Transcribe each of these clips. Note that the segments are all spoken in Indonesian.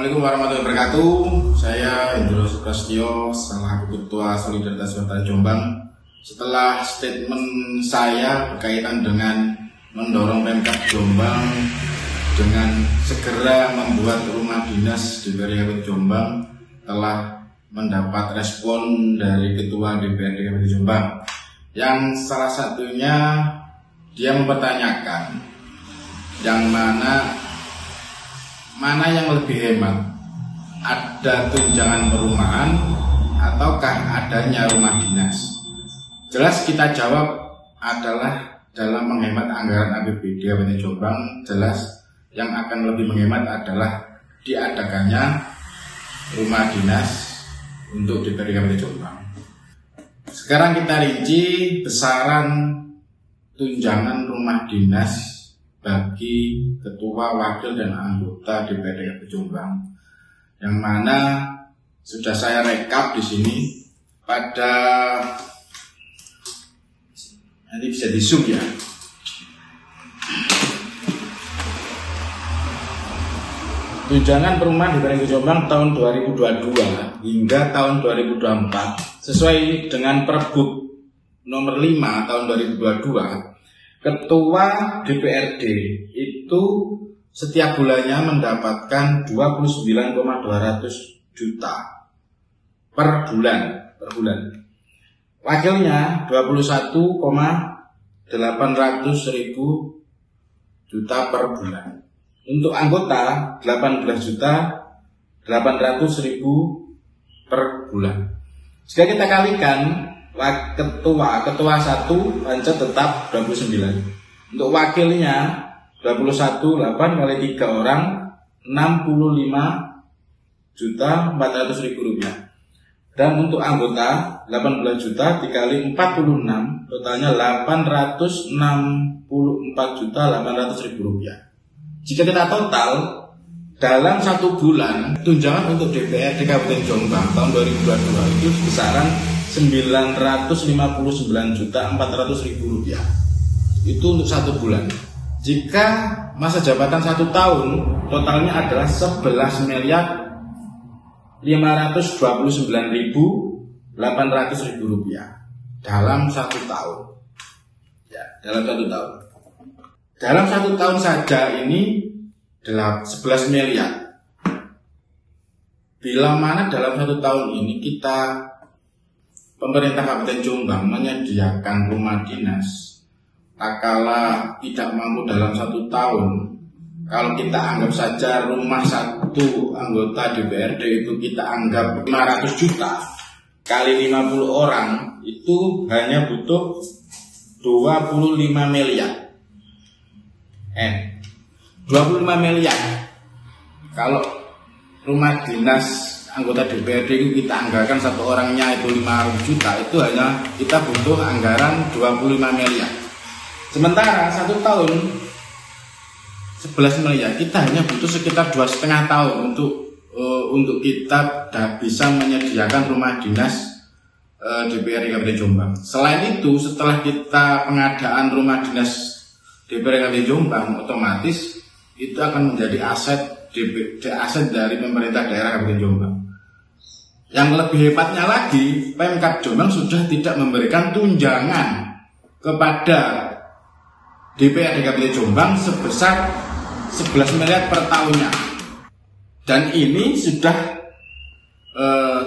Assalamualaikum warahmatullahi wabarakatuh. Saya Indro Suprastio, selaku Ketua Solidaritas Kota Jombang. Setelah statement saya berkaitan dengan mendorong Pemkab Jombang dengan segera membuat rumah dinas DPRD Kabupaten Jombang, telah mendapat respon dari Ketua DPRD Kabupaten Jombang, yang salah satunya dia mempertanyakan yang mana yang lebih hemat, ada tunjangan perumahan ataukah adanya rumah dinas. Jelas kita jawab adalah dalam menghemat anggaran APBD Kabupaten Jombang, jelas yang akan lebih menghemat adalah diadakannya rumah dinas untuk DPRD Kabupaten Jombang. Sekarang kita rinci besaran tunjangan rumah dinas bagi ketua, wakil, dan anggota DPRD Kabupaten Jombang, yang mana sudah saya rekap di sini pada, nanti bisa di zoom ya. Tunjangan perumahan DPRD Kabupaten Jombang tahun 2022 hingga tahun 2024 sesuai dengan Pergub nomor 5 tahun 2022. Ketua DPRD itu setiap bulannya mendapatkan 29,200 juta per bulan. Wakilnya 21,800 ribu juta per bulan. Untuk anggota 18.800.000 per bulan. Jika kita kalikan, ketua 1 pajak tetap 29. Untuk wakilnya 21, 8 kali 3 orang 65.400.000 rupiah. Dan untuk anggota 18 juta dikali 46 totalnya 864.800.000 rupiah. Jika kita total dalam 1 bulan tunjangan untuk DPRD Kabupaten Jombang tahun 2022 itu besaran 959.400.000 rupiah. Itu untuk 1 bulan. Jika masa jabatan 1 tahun, totalnya adalah 11.529.800.000 rupiah dalam 1 tahun. Ya, dalam 1 tahun. Dalam 1 tahun saja ini 11 miliar. Bila mana dalam 1 tahun ini pemerintah Kabupaten Jombang menyediakan rumah dinas, tak kala tidak mampu dalam 1 tahun, kalau kita anggap saja rumah 1 anggota DPRD itu kita anggap 500 juta kali 50 orang, itu hanya butuh 25 miliar. 25 miliar. Kalau rumah dinas anggota DPRD itu kita anggarkan 1 orangnya itu 500 juta, itu hanya kita butuh anggaran 25 miliar. Sementara 1 tahun 11 miliar, kita hanya butuh sekitar 2,5 tahun untuk kita bisa menyediakan rumah dinas DPRD Kabupaten Jombang. Selain itu, setelah kita pengadaan rumah dinas DPRD Kabupaten Jombang, otomatis itu akan menjadi aset dari pemerintah daerah Kabupaten Jombang. Yang lebih hebatnya lagi, Pemkab Jombang sudah tidak memberikan tunjangan kepada DPRD Kabupaten Jombang sebesar 11 miliar per tahunnya. Dan ini sudah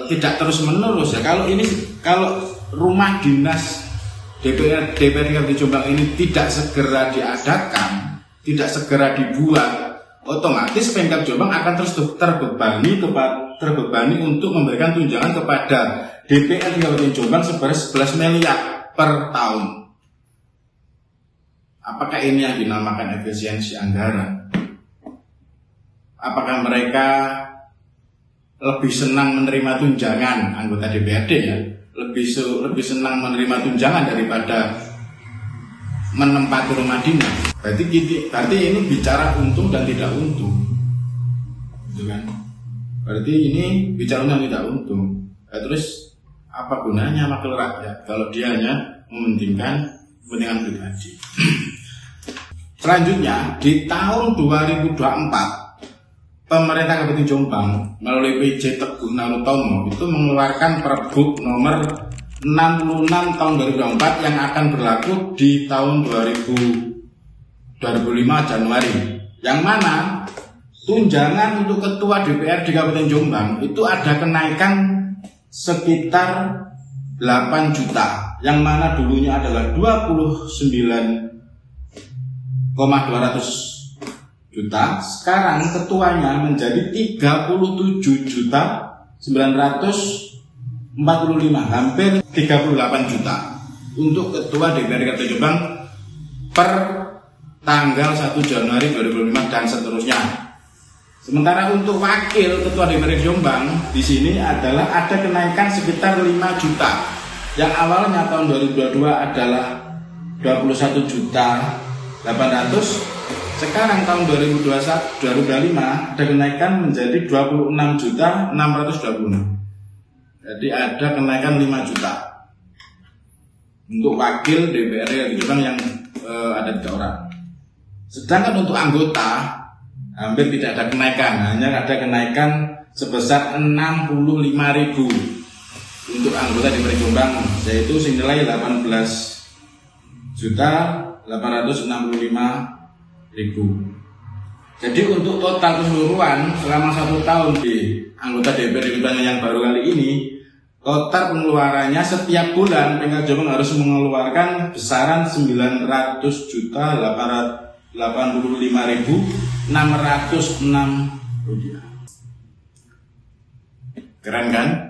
tidak terus menerus ya. Kalau rumah dinas DPRD Kabupaten Jombang ini tidak segera diadakan, tidak segera dibuat, otomatis Pemkab Jombang akan terus terbebani untuk memberikan tunjangan kepada DPRD Kabupaten Jombang sebesar 11 miliar per tahun. Apakah ini yang dinamakan efisiensi anggaran? Apakah mereka lebih senang menerima tunjangan anggota DPRD ya? Lebih senang menerima tunjangan daripada menempati rumah dinas. Berarti ini bicara untung dan tidak untung, gitu kan? Berarti ini bicara untung dan tidak untung. Terus apa gunanya wakil rakyat kalau dia hanya mementingkan kepentingan pribadi? Selanjutnya di tahun 2024 pemerintah Kabupaten Jombang melalui PJ Teguh Narutomo itu mengeluarkan Pergub nomor 66 tahun 2024 yang akan berlaku di tahun 2005 Januari, yang mana tunjangan untuk ketua DPR di Kabupaten Jombang itu ada kenaikan sekitar 8 juta, yang mana dulunya adalah 29,200 juta, sekarang ketuanya menjadi 37.945, hampir 38 juta untuk ketua DPR Kabupaten Jombang per tanggal 1 Januari 2025 dan seterusnya. Sementara untuk wakil ketua DPR Jombang di sini adalah ada kenaikan sekitar 5 juta. Yang awalnya tahun 2022 adalah 21.800.000, sekarang tahun 2025 ada kenaikan menjadi 26.626. Jadi ada kenaikan 5 juta untuk wakil DPR Jombang yang ada 3 orang. Sedangkan untuk anggota hampir tidak ada kenaikan, hanya ada kenaikan sebesar 65.000 untuk anggota DPR Jombang, yaitu senilai 18.865.000. Jadi untuk total keseluruhan selama 1 tahun di anggota DPR Jombang yang baru kali ini, total pengeluarannya setiap bulan Pemkab Jombang harus mengeluarkan besaran 985.606 rupiah. Keren kan?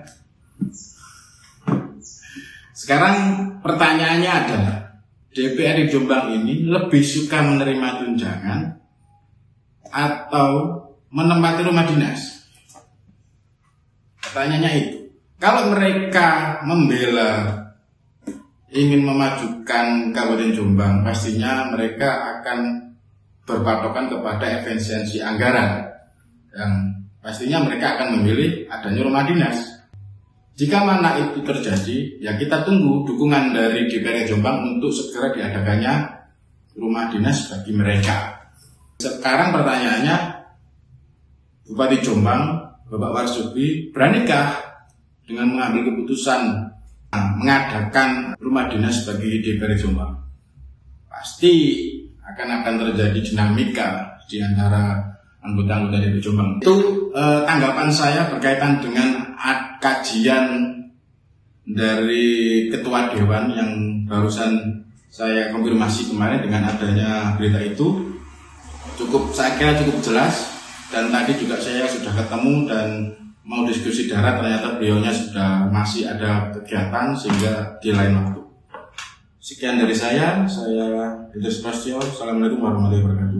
Sekarang pertanyaannya adalah, DPR Jombang ini lebih suka menerima tunjangan atau menempati rumah dinas? Pertanyaannya itu. Kalau mereka membela ingin memajukan Kabupaten Jombang, pastinya mereka akan berpatokan kepada efisiensi anggaran, yang pastinya mereka akan memilih adanya rumah dinas. Jika mana itu terjadi, ya kita tunggu dukungan dari DPR Jombang untuk segera diadakannya rumah dinas bagi mereka. Sekarang pertanyaannya, Bupati Jombang, Bapak Warsudi, beranikah dengan mengambil keputusan mengadakan rumah dinas bagi DPR Jombang? Pasti akan terjadi dinamika di antara anggota-anggota DPR Jombang. Itu tanggapan saya berkaitan dengan kajian dari Ketua Dewan yang barusan saya konfirmasi kemarin dengan adanya berita itu. Saya kira cukup jelas, dan tadi juga saya sudah ketemu dan mau diskusi darat, ternyata beliaunya sudah masih ada kegiatan sehingga di lain waktu. Sekian dari saya Idris Prasetyo. Assalamualaikum warahmatullahi wabarakatuh.